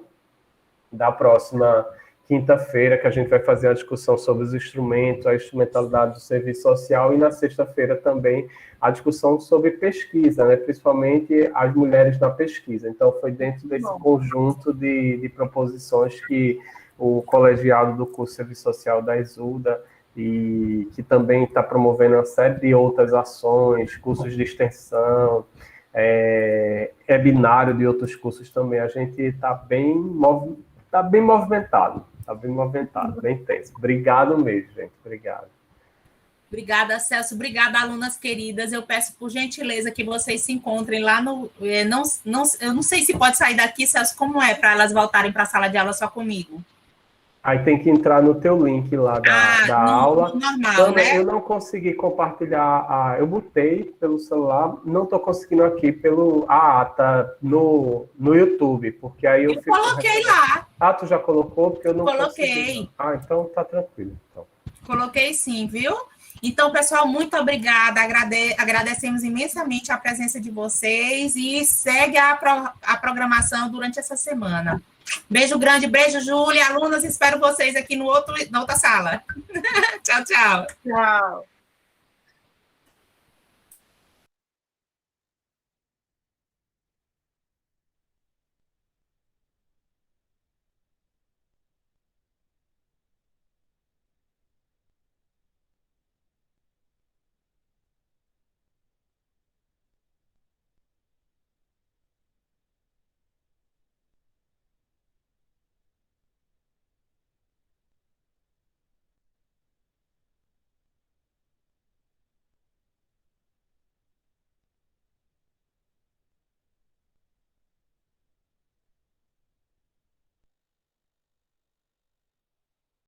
da próxima quinta-feira, que a gente vai fazer a discussão sobre os instrumentos, a instrumentalidade do serviço social, e na sexta-feira também a discussão sobre pesquisa, né, principalmente as mulheres na pesquisa. Então, foi dentro desse conjunto de proposições que o colegiado do curso de Serviço Social da Exuda, e que também está promovendo uma série de outras ações, cursos de extensão, webinário de outros cursos também. A gente está bem movimentado. Está bem movimentado, bem intenso. Obrigado mesmo, gente. Obrigado. Obrigada, Celso. Obrigada, alunas queridas. Eu peço, por gentileza, que vocês se encontrem lá no... eu não sei se pode sair daqui, Celso, como é para elas voltarem para a sala de aula só comigo? Aí tem que entrar no teu link lá da aula. Normal, então, né? Eu não consegui compartilhar, eu botei pelo celular, não estou conseguindo aqui a ata no YouTube, porque aí eu fico... Coloquei lá. Ah, tu já colocou? Porque eu não Coloquei. Consegui. Ah, então tá tranquilo. Então. Coloquei sim, viu? Então, pessoal, muito obrigada. Agradecemos imensamente a presença de vocês e segue a programação durante essa semana. Beijo grande, beijo, Júlia. Alunas, espero vocês aqui na outra sala. Tchau, tchau. Tchau.